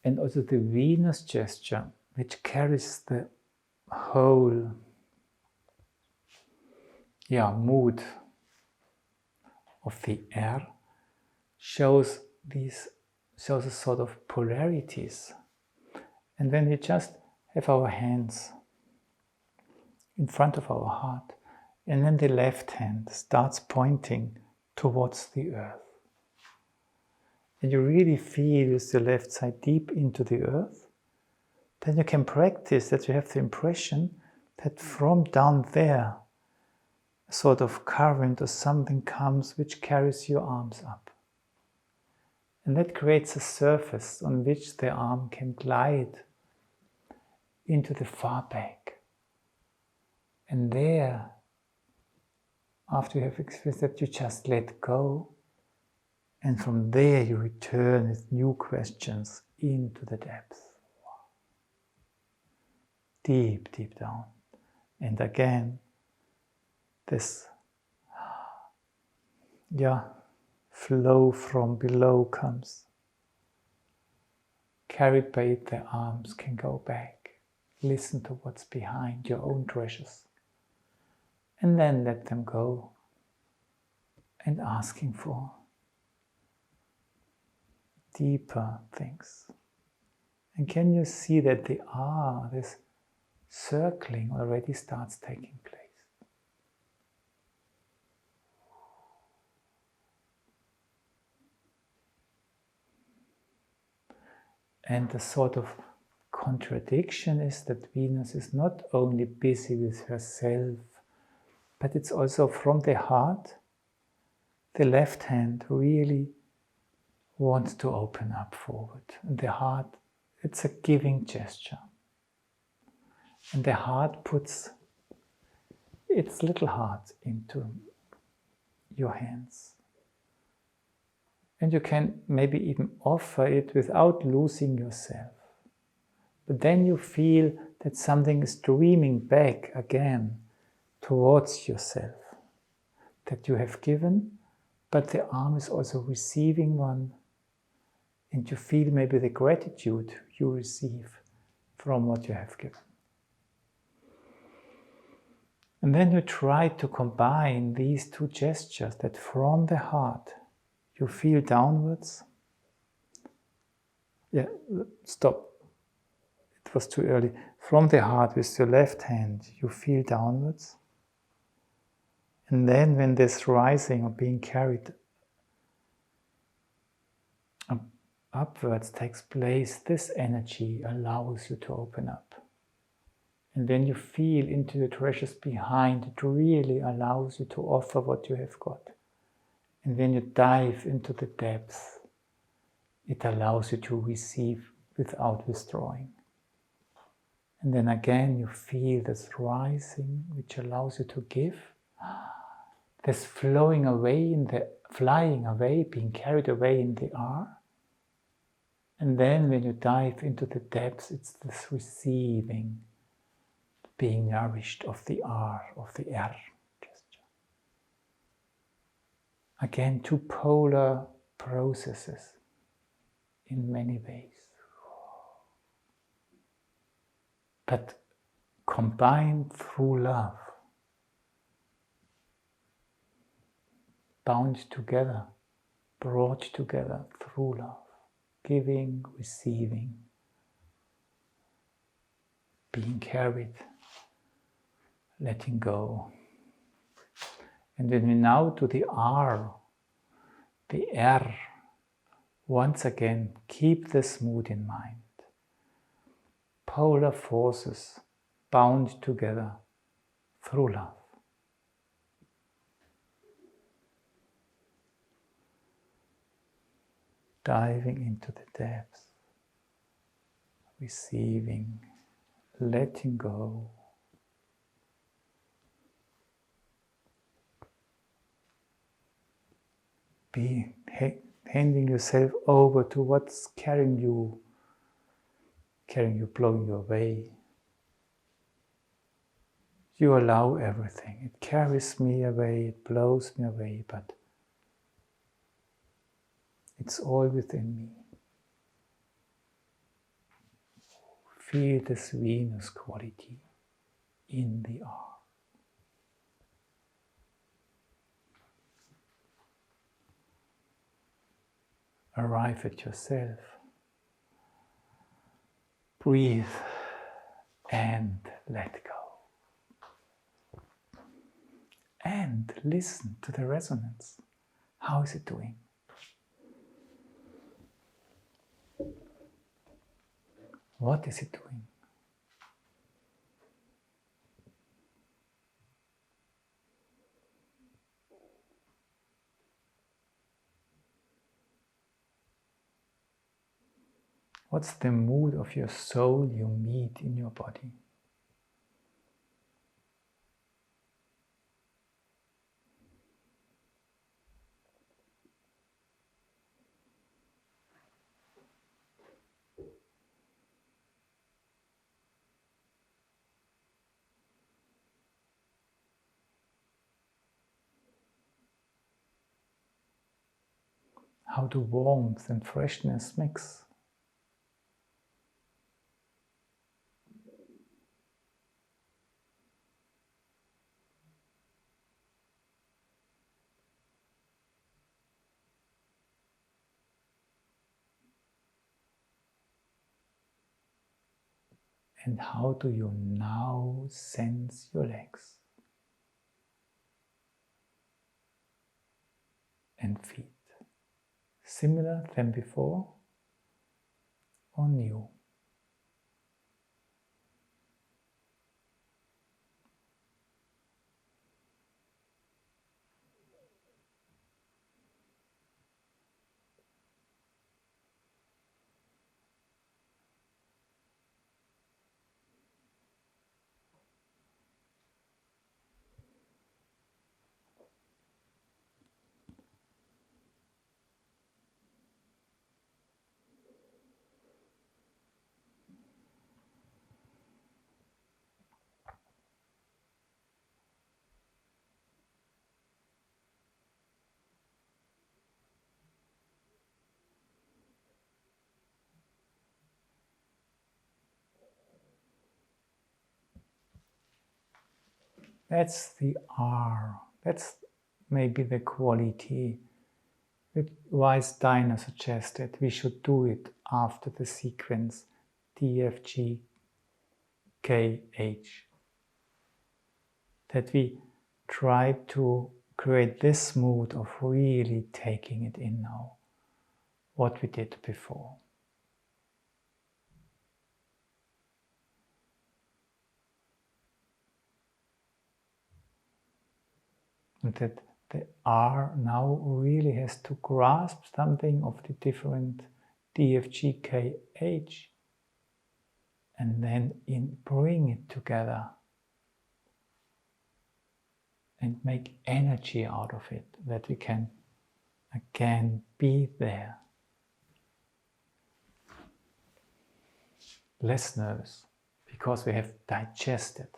and also the Venus gesture, which carries the whole mood of the air, shows a sort of polarities. And when we just have our hands in front of our heart, and then the left hand starts pointing towards the earth, and you really feel with the left side deep into the earth, then you can practice that you have the impression that from down there a sort of current or something comes which carries your arms up. And that creates a surface on which the arm can glide into the far back. And there, after you have experienced that, you just let go. And from there you return with new questions into the depths. Deep, deep down. And again, this flow from below comes. Carried by it, the arms can go back. Listen to what's behind your own treasures. And then let them go. And asking for deeper things. And can you see that this circling already starts taking place? And the sort of contradiction is that Venus is not only busy with herself, but it's also from the heart. The left hand really wants to open up forward. And the heart, it's a giving gesture. And the heart puts its little heart into your hands. And you can maybe even offer it without losing yourself. But then you feel that something is streaming back again towards yourself. That you have given, but the arm is also receiving one. And you feel maybe the gratitude you receive from what you have given. And then you try to combine these two gestures, that from the heart you feel downwards. Stop. It was too early. From the heart with your left hand you feel downwards. And then when this rising or being carried upwards takes place, this energy allows you to open up. And when you feel into the treasures behind, it really allows you to offer what you have got. And when you dive into the depths, it allows you to receive without withdrawing. And then again you feel this rising, which allows you to give. This flying away, being carried away in the air. And then when you dive into the depths, it's this receiving, being nourished of the R, of the R gesture. Again, two polar processes in many ways. But combined through love. Bound together, brought together through love. Giving, receiving, being carried, letting go. And when we now do the R, once again, keep this mood in mind. Polar forces bound together through love. Diving into the depths, receiving, letting go. Handing yourself over to what's carrying you, blowing you away. You allow everything. It carries me away, it blows me away, but it's all within me. feel this Venus quality in the R. Arrive at yourself. Breathe and let go. And listen to the resonance. How is it doing? What is it doing? What's the mood of your soul you meet in your body? How do warmth and freshness mix? And how do you now sense your legs and feet? Similar than before or new? That's the R. That's maybe the quality why Steiner suggested we should do it after the sequence D, F, G, K, H. That we try to create this mood of really taking it in now, what we did before. And that the R now really has to grasp something of the different D, F, G, K, H, and then bring it together and make energy out of it, that we can again be there. Less nervous, because we have digested